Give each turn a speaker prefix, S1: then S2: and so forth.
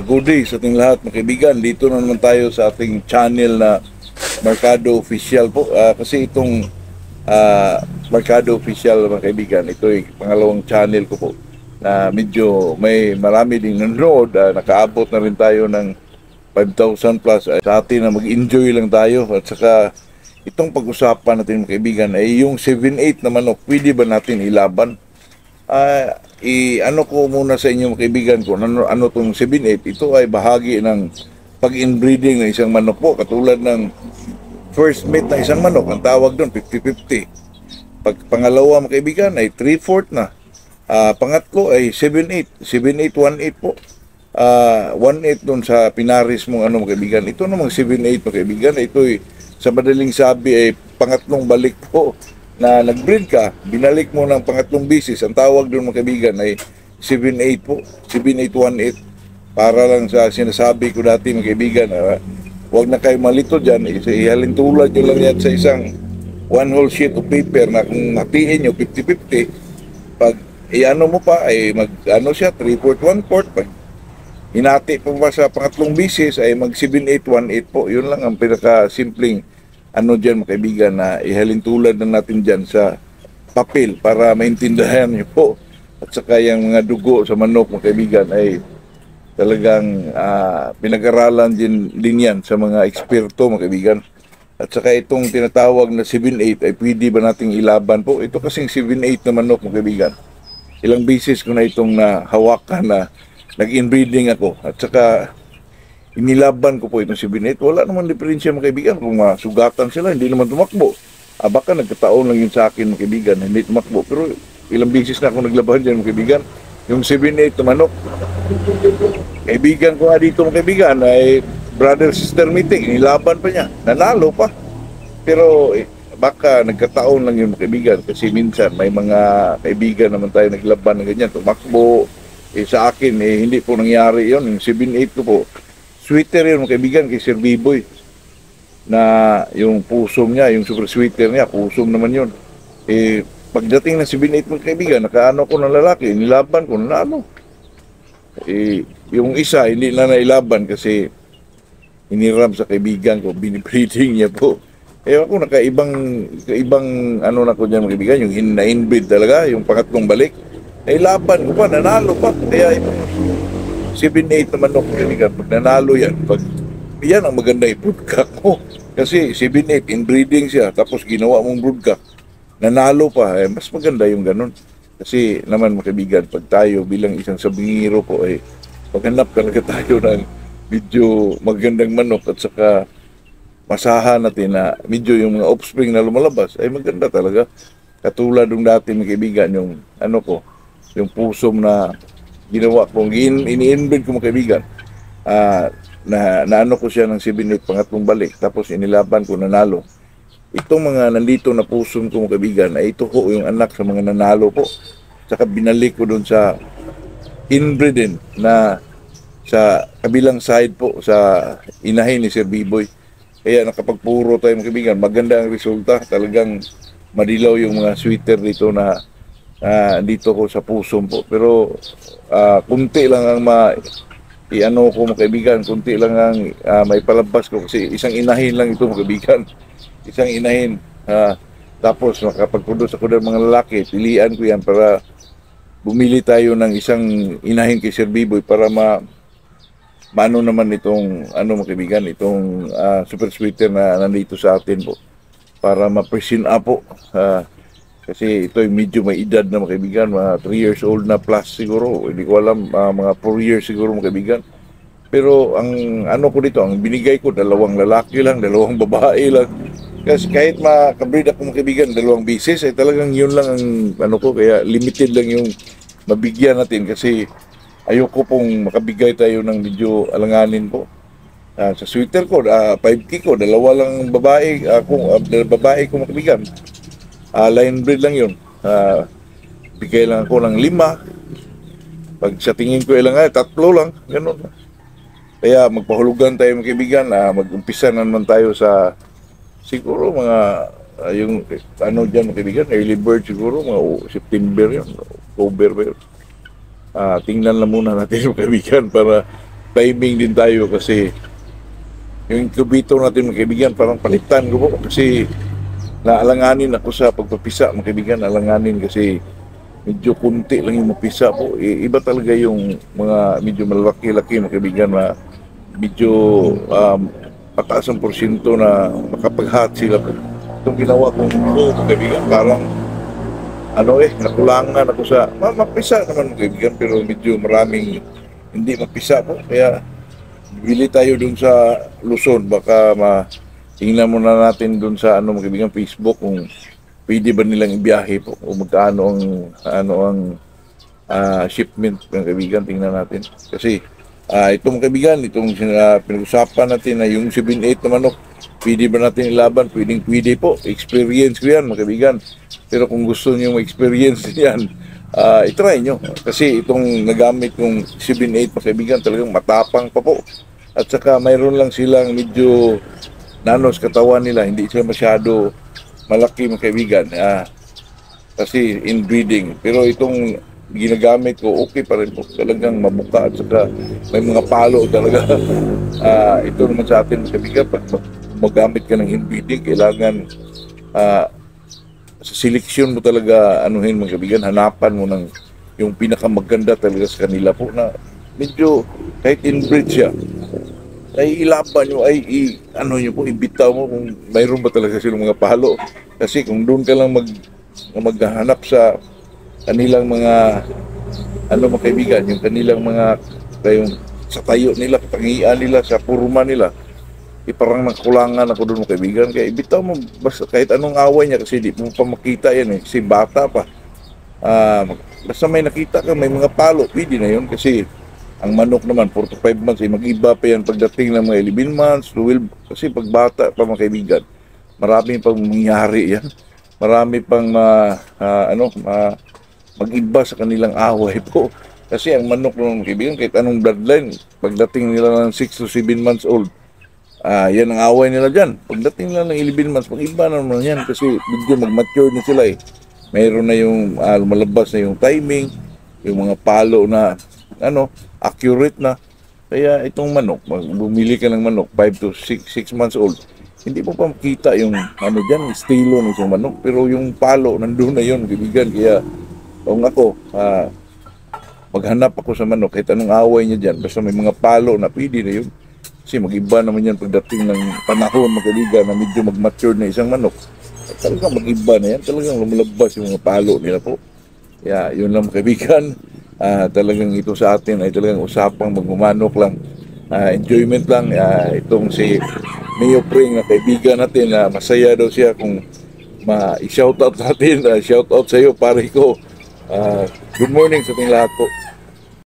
S1: Good day sa ating lahat mga kaibigan. Dito na naman tayo sa ating channel na Mercado Official po. Kasi itong Mercado Official mga kaibigan, ito ay pangalawang channel ko po na medyo may marami ding nanonood. Nakaabot na rin tayo ng 5,000 plus. Sa atin na mag-enjoy lang tayo. At saka itong pag-usapan natin mga kaibigan ay yung 7-8 na manok, pwede ba natin ilaban? Ano ko muna sa inyo mga kaibigan ko, ano tong 7-8, ito ay bahagi ng pag-inbreeding ng isang manok po, katulad ng first mate ng isang manok, ang tawag doon 50-50. Pag pangalawa mga kaibigan ay 3/4 na. Pangatlo ay 7-8, 7-8, 1-8 po. 1-8 doon sa pinaris mong mga kaibigan. Ito namang 7-8 mga kaibigan, ito ay sa madaling sabi ay pangatlong balik po na nag-breed ka, binalik mo ng pangatlong bisis. Ang tawag doon mga kaibigan ay 7-8 po, 7-8, 1-8. Para lang sa sinasabi ko dati mga kaibigan, huwag na kayo malito dyan, ihalin tulad nyo lang yan sa isang one whole sheet of paper na kung hatiin nyo 50-50, pag iano mo pa ay mag-ano siya, 3/4, 1/4, pag hinati po ba sa pangatlong bisis ay mag 7-8, 1-8 po. Yun lang ang pinaka-simpleng dyan mga kaibigan na ihalin tulad na natin dyan sa papel para maintindihan nyo po. At saka yung mga dugo sa manok mga kaibigan ay talagang pinag-aralan din yan sa mga eksperto mga kaibigan. At saka itong tinatawag na 7-8 ay pwede ba nating ilaban po? Ito kasing 7-8 na manok mga kaibigan, ilang beses ko na itong nahawakan na nag-inbreeding ako. At saka inilaban ko po itong 7-8. Wala naman diferensya mga kaibigan. Kung masugatan sila, hindi naman tumakbo. Baka nagkataon lang yun sa akin mga kaibigan, hindi tumakbo. Pero ilang beses na ako naglaban dyan mga kaibigan. Yung 7-8 na manok, kaibigan ko nga dito mga kaibigan ay brother-sister meeting. Inilaban pa niya. Nanalo pa. Pero baka nagkataon lang yun mga kaibigan. Kasi minsan may mga kaibigan naman tayo naglaban ng ganyan. Tumakbo. Sa akin, hindi po nangyari yun. Yung 7-8 ko po, sweeter yun mga kaibigan kay Sir Biboy, na yung pusom niya, yung super sweeter niya, pusom naman yun. Pagdating ng 7-8 mga kaibigan, nakaano ko ng lalaki, nilaban ko, nanalo. Yung isa, hindi na nailaban kasi hiniram sa kaibigan ko, binibreeding niya po. Ako nakaibang ano na ko dyan mga kaibigan, yung na-inbreed talaga, yung pangatlong balik, nailaban ko pa, nanalo pa. Kaya 7-8 naman ako kaibigan, pag nanalo yan, yan ang maganda i-broodcock mo. Kasi 7-8, inbreeding siya, tapos ginawa mong broodcock, nanalo pa, mas maganda yung ganun. Kasi naman mga kaibigan, pag tayo bilang isang sabingiro po, maghanap talaga tayo ng medyo magandang manok at saka masahan natin na medyo yung mga offspring na lumalabas ay maganda talaga. Katulad ng dati mga kaibigan, yung yung pusom na ginawa kong ini-inbreed ko mga kaibigan, naano ko siya ng 7-8 pangatlong balik, tapos inilaban ko, nanalo. Itong mga nandito na pusom ko mga kaibigan, ay ito ko yung anak sa mga nanalo po. Saka binalik ko doon sa inbreed din na sa kabilang side po, sa inahin ni Sir Biboy. Kaya nakapagpuro tayo mga kaibigan, maganda ang resulta. Talagang madilaw yung mga sweeter dito na dito ko sa pusom po. Pero kunti lang ang i-ano ko mga kaibigan, kunti lang ang may palabas ko kasi isang inahin lang ito mga kaibigan. Isang inahin. Tapos makapag-produce ako ng mga lalaki, pilian ko yan para bumili tayo ng isang inahin kay Sir Biboy para maano naman itong mga kaibigan, itong super sweeter na nandito sa atin po. Para ma-present up po. Kasi ito ay medyo may edad na mga kaibigan, mga 3 years old na plus siguro, hindi ko alam, mga 4 years siguro mga kaibigan. Pero ang ko dito, ang binigay ko, 2 lalaki lang, 2 babae lang. Kasi kahit makabreed ako mga kaibigan, 2 bisis, ay talagang yun lang ang ko, kaya limited lang yung mabigyan natin kasi ayoko pong makabigay tayo ng medyo alanganin po. Sa sweater ko, 5K ko, 2 lang babae, babae ko mga kaibigan. Line breed lang yun. Bigay lang ako ng 5. Pag sa tingin ko ilang 3 lang, ganun. Kaya magpahulugan tayo mga kaibigan, mag-umpisa na naman tayo sa siguro mga yung dyan mga kaibigan, early bird siguro, mga September yun, October ba yun. Tingnan lang muna natin mga kaibigan para timing din tayo kasi yung incubator natin mga kaibigan parang palitan ko po kasi naalanganin ako sa pagpapisa mga kaibigan, naalanganin kasi medyo kunti lang yung mapisa po. Iba talaga yung mga medyo malaki-laki mga kaibigan na medyo pataas ang porsyento na makapag-hatch sila po. Itong ginawa kong mga kaibigan parang nakulangan ako sa mapisa naman mga kaibigan pero medyo maraming hindi mapisa po kaya bili tayo dun sa Luzon baka tingnan muna natin dun sa mga kaibigan Facebook kung pwede ba nilang ibiyahe po o magkano ang shipment mga kaibigan, tingnan natin kasi itong kaibigan, itong pinag-usapan natin na yung 7-8 na manok, pwede ba natin ilaban? Pwede po, experience ko yan mga kaibigan, pero kung gusto niyo ma-experience yan, itry nyo kasi itong nagamit kong 7-8 mga kaibigan talagang matapang pa po at saka mayroon lang silang medyo nanos katawan nila, hindi sila masyado malaki mga kaibigan kasi inbreeding, pero itong ginagamit ko okay pa rin po, talagang mabuka at saka may mga palo talaga. Ito naman sa atin mga kaibigan, pag magamit ka ng inbreeding kailangan sa seleksyon mo talaga mga kaibigan, hanapan mo ng yung pinakamaganda talaga sa kanila po na medyo kahit inbreed siya ay ilaban nyo, nyo po, ibitaw mo kung mayroon ba talaga silang mga palo. Kasi kung doon ka lang maghanap sa kanilang mga mga kaibigan, yung kanilang mga sa tayo nila, katangian nila, sa purma nila, parang nagkulangan ako doon mga kaibigan. Kaya ibitaw mo basta kahit anong away niya kasi di mo pa makita yan kasi bata pa. Basta may nakita ka, may mga palo, pwede na yun kasi ang manok naman 4 to 5 months mag-iba pa yan pagdating ng mga 11 months, 12, kasi pag bata pa mga kaibigan, marami pang mangyari yan. Marami pang mag-iba sa kanilang away po. Kasi ang manok ng mga kaibigan, kahit anong bloodline, pagdating nila ng 6 to 7 months old, yan ang away nila dyan. Pagdating nila ng 11 months, mag-iba na naman yan kasi medyo mag-mature na sila eh. Mayroon na yung lumalabas na yung timing, yung mga palo na accurate na. Kaya itong manok, bumili ka ng manok 5 to 6 months old, hindi mo pa makita yung dyan, estilo ng isang manok, pero yung palo nandun na yun kaibigan. Kaya kung ako maghanap ako sa manok kahit anong away niya dyan, basta may mga palo na pwede na yun kasi mag-iba naman yan pagdating ng panahon mga kaibigan na medyo mag-mature na isang manok. Talagang mag-iba na yan, talagang lumalabas yung mga palo nila po. Kaya yun lang mga kaibigan. Talagang ito sa atin ay talagang usapang magmamanok lang, enjoyment lang. Itong si Mayo Pring na kaibigan natin, masaya daw siya kung ma-shoutout natin. Shoutout sa iyo pare ko. Good morning sa ating lahat po.